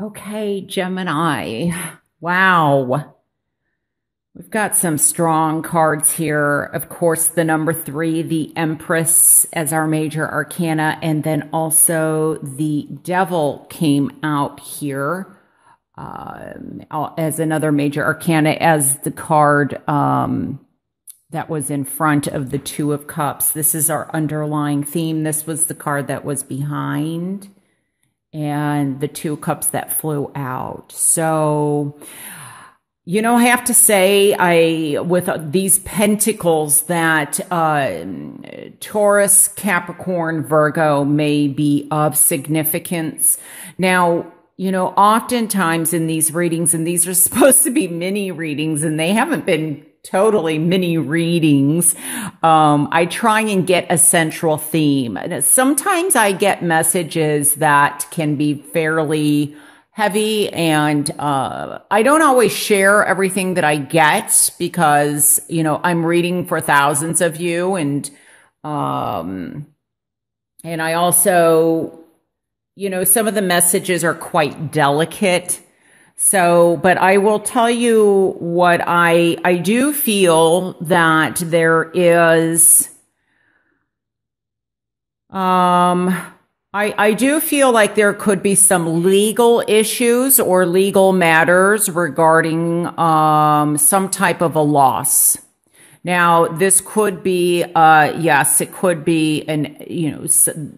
Okay, Gemini. Wow. We've got some strong cards here. Of course, the number three, the Empress as our major arcana, and then also the Devil came out here as another major arcana as the card that was in front of the Two of Cups. This is our underlying theme. This was the card that was behind, and the Two of Cups that flew out. So, I have to say, with these pentacles that Taurus, Capricorn, Virgo may be of significance. Now, oftentimes in these readings, and these are supposed to be mini readings, and they haven't been totally mini readings. I try and get a central theme. Sometimes I get messages that can be fairly heavy, and I don't always share everything that I get because, I'm reading for thousands of you, and I also, some of the messages are quite delicate. So, but I will tell you what I do feel that there is, I do feel like there could be some legal issues or legal matters regarding, some type of a loss. Now, this could be, yes, it could be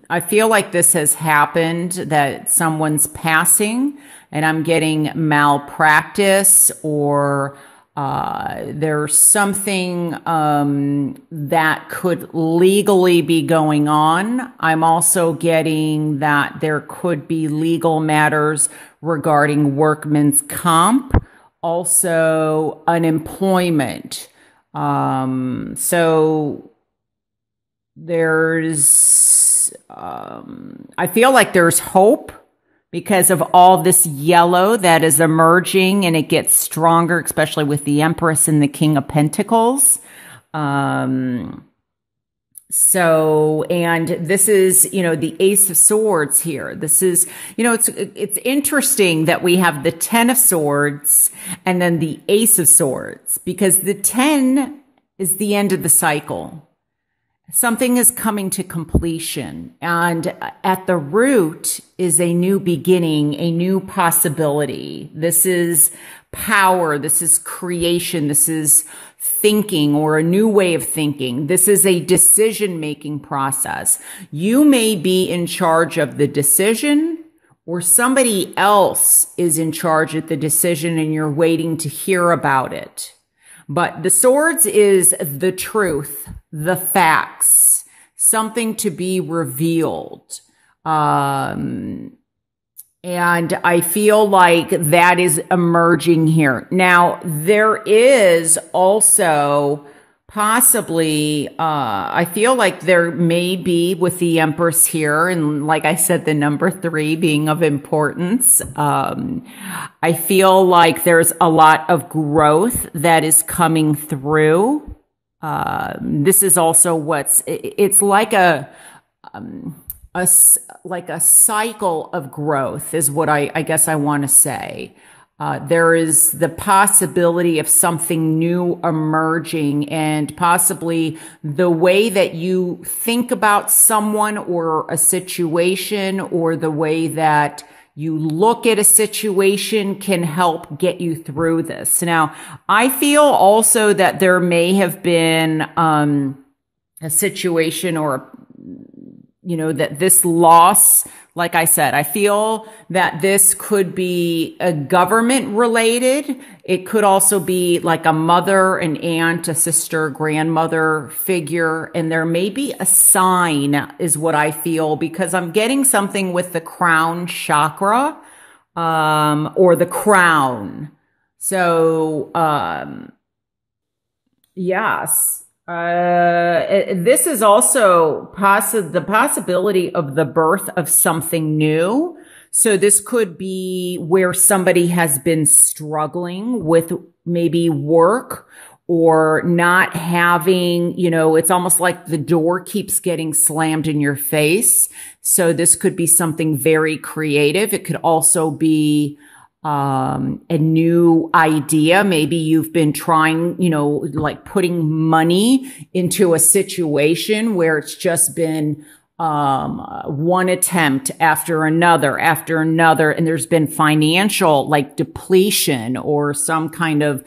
I feel like this has happened, that someone's passing, and I'm getting malpractice, or there's something that could legally be going on. I'm also getting that there could be legal matters regarding workman's comp, also unemployment. So there's, I feel like there's hope because of all this yellow that is emerging, and it gets stronger, especially with the Empress and the King of Pentacles. So, and this is, the Ace of Swords here. This is, it's interesting that we have the 10 of Swords and then the Ace of Swords, because the 10 is the end of the cycle. Something is coming to completion, and at the root is a new beginning, a new possibility. This is power. This is creation. This is thinking, or a new way of thinking. This is a decision-making process. You may be in charge of the decision, or somebody else is in charge of the decision and you're waiting to hear about it. But the swords is the truth, the facts, something to be revealed. And I feel like that is emerging here. Now, there is also possibly, I feel like there may be with the Empress here, and like I said, the number 3 being of importance. I feel like there's a lot of growth that is coming through. This is also it's like a cycle of growth is what I guess I want to say. There is the possibility of something new emerging, and possibly the way that you think about someone or a situation, or the way that you look at a situation can help get you through this. Now, I feel also that there may have been a situation, or that this loss, like I said, I feel that this could be a government related. It could also be like a mother, an aunt, a sister, grandmother figure. And there may be a sign is what I feel, because I'm getting something with the crown chakra, or the crown. So, yes. This is also the possibility of the birth of something new. So this could be where somebody has been struggling with maybe work, or not having, it's almost like the door keeps getting slammed in your face. So this could be something very creative. It could also be a new idea. Maybe you've been trying, like putting money into a situation where it's just been one attempt after another, and there's been financial like depletion or some kind of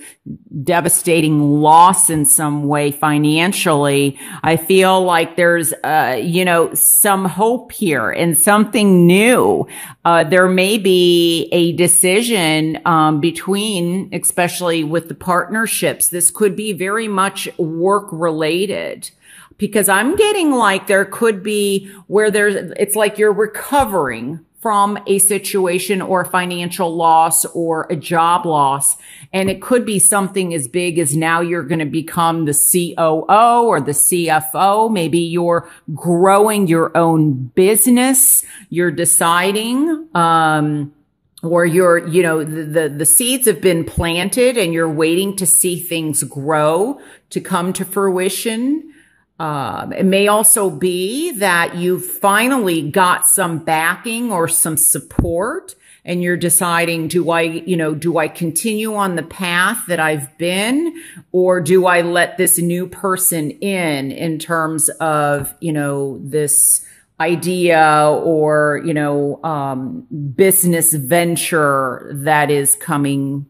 devastating loss in some way financially. I feel like there's, some hope here and something new. There may be a decision, between, especially with the partnerships. This could be very much work related. Because I'm getting like there could be where it's like you're recovering from a situation or a financial loss or a job loss. And it could be something as big as now you're going to become the COO or the CFO. Maybe you're growing your own business. You're deciding, or the seeds have been planted and you're waiting to see things grow to come to fruition. It may also be that you finally got some backing or some support and you're deciding, do I continue on the path that I've been, or do I let this new person in terms of, this idea or, business venture that is coming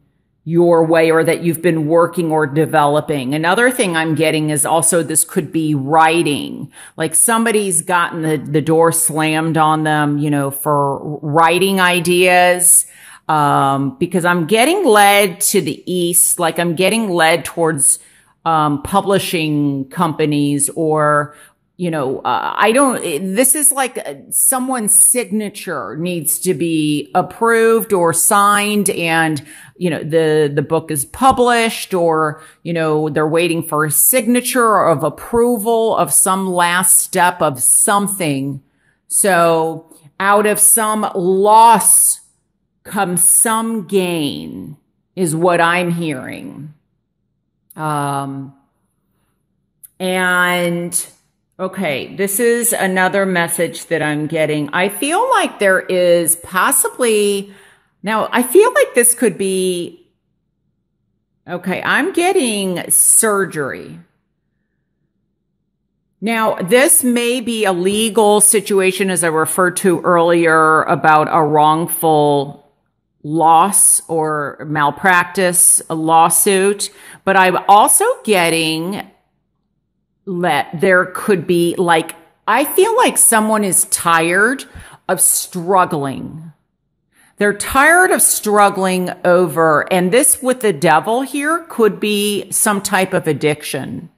your way or that you've been working or developing. Another thing I'm getting is also this could be writing. Like somebody's gotten the door slammed on them, for writing ideas. Because I'm getting led to the east, like I'm getting led towards, publishing companies or, this is like someone's signature needs to be approved or signed and, the book is published or, they're waiting for a signature of approval of some last step of something. So out of some loss comes some gain is what I'm hearing. Okay, this is another message that I'm getting. I feel like there is possibly, now I feel like this could be, okay, I'm getting surgery. Now, this may be a legal situation as I referred to earlier about a wrongful loss or malpractice, a lawsuit, but I'm also getting there could be like, I feel like someone is tired of struggling. They're tired of struggling over, and this with the devil here could be some type of addiction.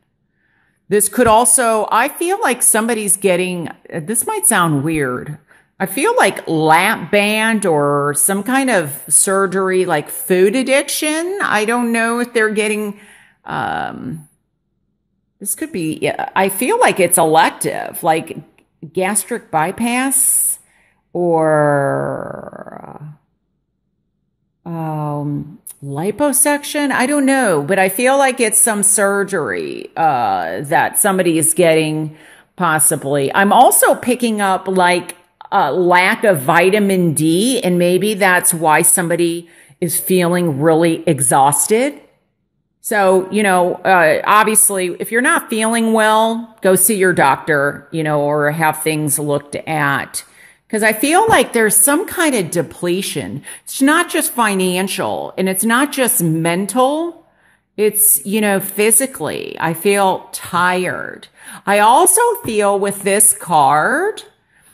This could also, I feel like somebody's getting, this might sound weird. I feel like lap band or some kind of surgery like food addiction. I don't know if they're getting, this could be, I feel like it's elective, like gastric bypass or liposuction. I don't know, but I feel like it's some surgery that somebody is getting possibly. I'm also picking up like a lack of vitamin D, and maybe that's why somebody is feeling really exhausted. So, obviously, if you're not feeling well, go see your doctor, or have things looked at. Because I feel like there's some kind of depletion. It's not just financial and it's not just mental. It's, physically. I feel tired. I also feel with this card,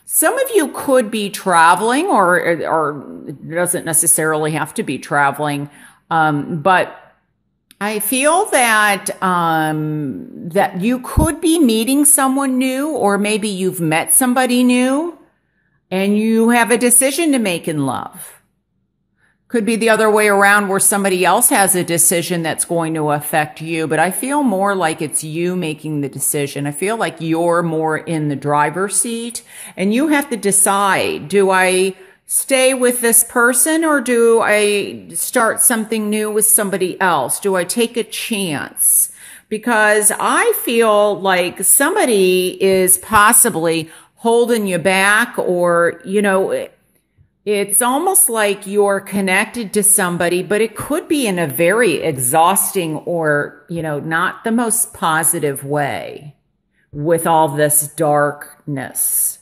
some of you could be traveling or it doesn't necessarily have to be traveling, but I feel that, that you could be meeting someone new, or maybe you've met somebody new and you have a decision to make in love. Could be the other way around where somebody else has a decision that's going to affect you, but I feel more like it's you making the decision. I feel like you're more in the driver's seat and you have to decide, do I stay with this person, or do I start something new with somebody else? Do I take a chance? Because I feel like somebody is possibly holding you back, or, it's almost like you're connected to somebody, but it could be in a very exhausting or, not the most positive way with all this darkness.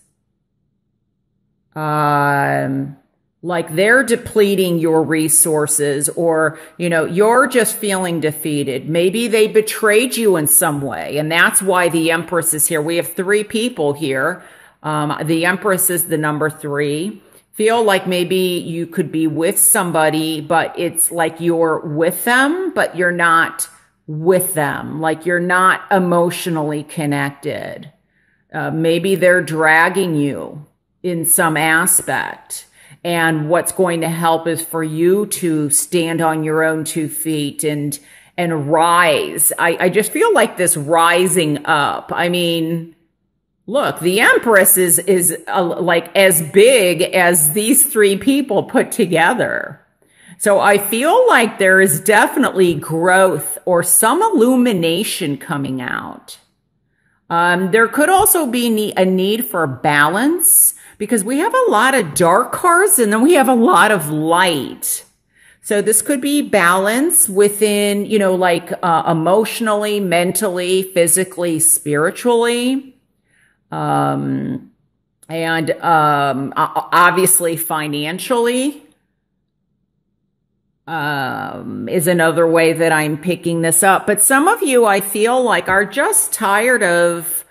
Like they're depleting your resources, or, you're just feeling defeated. Maybe they betrayed you in some way. And that's why the Empress is here. We have 3 people here. The Empress is the number 3. Feel like maybe you could be with somebody, but it's like you're with them, but you're not with them. Like you're not emotionally connected. Maybe they're dragging you in some aspect. And what's going to help is for you to stand on your own 2 feet and rise. I just feel like this rising up. I mean, look, the Empress is like as big as these 3 people put together. So I feel like there is definitely growth or some illumination coming out. There could also be a need for balance, because we have a lot of dark cards and then we have a lot of light. So this could be balance within, emotionally, mentally, physically, spiritually. And obviously financially is another way that I'm picking this up. But some of you, I feel like, are just tired of,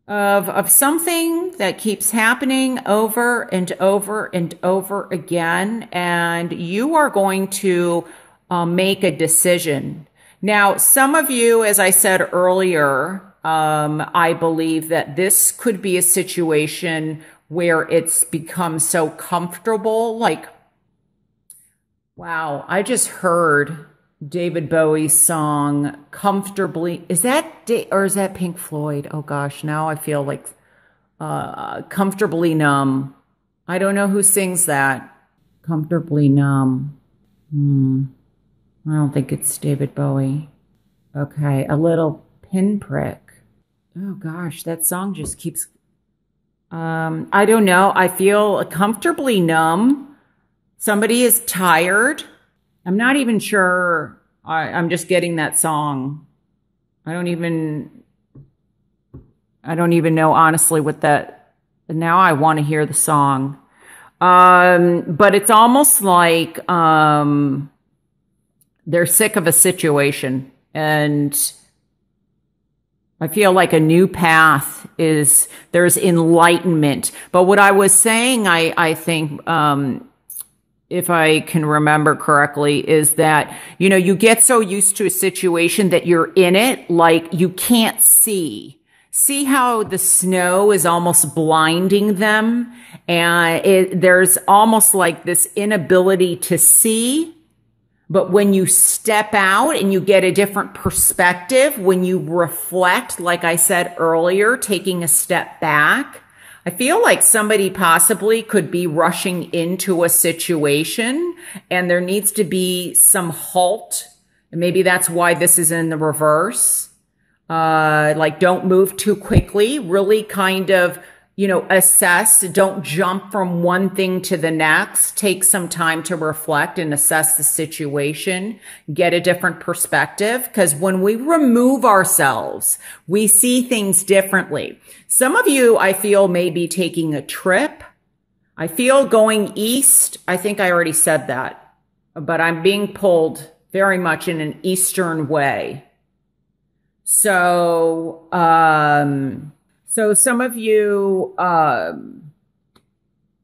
of something that keeps happening over and over and over again. And you are going to make a decision. Now, some of you, as I said earlier, I believe that this could be a situation where it's become so comfortable. Like, wow, I just heard David Bowie's song, Comfortably. Is that, or is that Pink Floyd? Oh gosh, now I feel like, Comfortably Numb. I don't know who sings that. Comfortably Numb. I don't think it's David Bowie. Okay, A Little Pinprick. Oh gosh, that song just keeps, I don't know. I feel comfortably numb. Somebody is tired. I'm not even sure. I'm just getting that song. I don't even know honestly what that, now I want to hear the song. But it's almost like, they're sick of a situation, and I feel like a new path there's enlightenment. But what I was saying, I think, if I can remember correctly, is that, you get so used to a situation that you're in it, like you can't see. See how the snow is almost blinding them? And there's almost like this inability to see. But when you step out and you get a different perspective, when you reflect, like I said earlier, taking a step back, I feel like somebody possibly could be rushing into a situation and there needs to be some halt. And maybe that's why this is in the reverse. Like don't move too quickly, really kind of, assess, don't jump from one thing to the next. Take some time to reflect and assess the situation, get a different perspective. Because when we remove ourselves, we see things differently. Some of you, I feel, may be taking a trip. I feel going east. I think I already said that, but I'm being pulled very much in an Eastern way. So, so some of you, let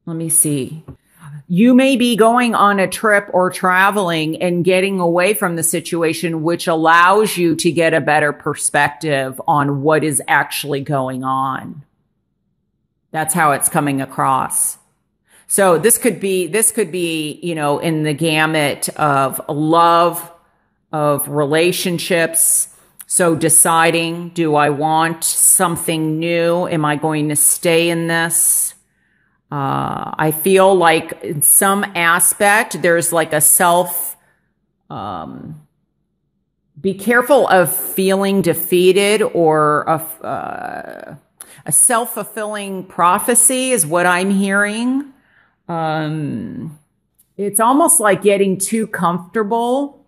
me see. You may be going on a trip or traveling and getting away from the situation, which allows you to get a better perspective on what is actually going on. That's how it's coming across. So this could be, in the gamut of love, of relationships. So deciding, do I want something new? Am I going to stay in this? I feel like in some aspect, there's like a be careful of feeling defeated, or a self-fulfilling prophecy is what I'm hearing. It's almost like getting too comfortable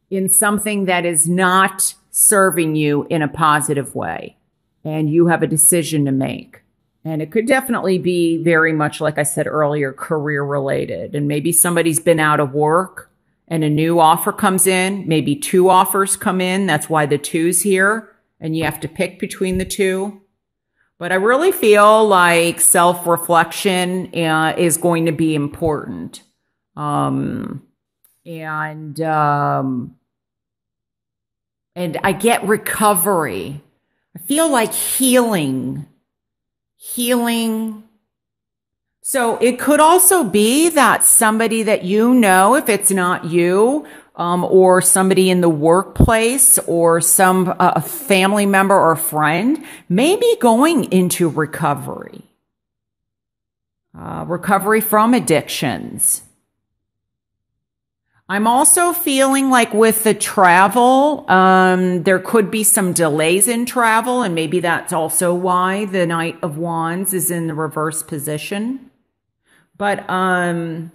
in something that is not serving you in a positive way, and you have a decision to make. And it could definitely be very much, like I said earlier, career related. And maybe somebody's been out of work and a new offer comes in. Maybe two offers come in. That's why the two's here. And you have to pick between the two. But I really feel like self-reflection is going to be important. And I get recovery. I feel like healing. So it could also be that somebody that you know, if it's not you, or somebody in the workplace, or some a family member or friend, may be going into recovery. Recovery from addictions. I'm also feeling like with the travel, there could be some delays in travel, and maybe that's also why the Knight of Wands is in the reverse position. But I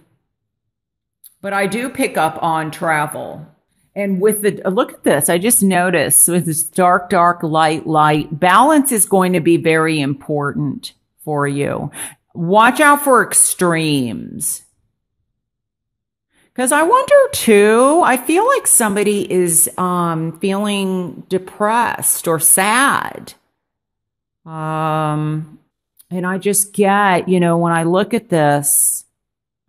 do pick up on travel. And with the, look at this, I just noticed with this dark, dark, light, light, balance is going to be very important for you. Watch out for extremes. Because I wonder too, I feel like somebody is feeling depressed or sad. And I just get, when I look at this,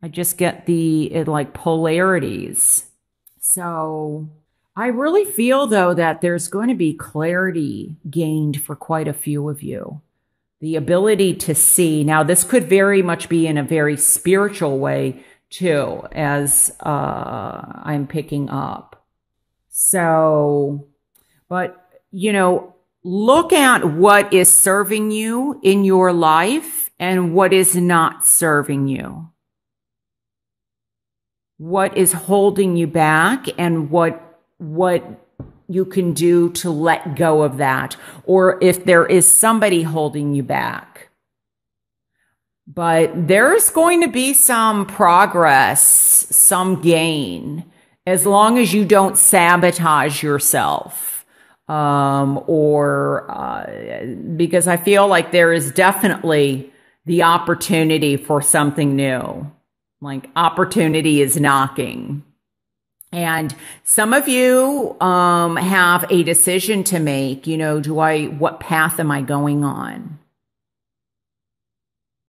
I just get like polarities. So I really feel though that there's going to be clarity gained for quite a few of you. The ability to see. Now, this could very much be in a very spiritual way too, as I'm picking up. So, but, look at what is serving you in your life and what is not serving you. What is holding you back, and what you can do to let go of that, or if there is somebody holding you back. But there's going to be some progress, some gain, as long as you don't sabotage yourself. Because I feel like there is definitely the opportunity for something new. Like opportunity is knocking. And some of you have a decision to make, what path am I going on?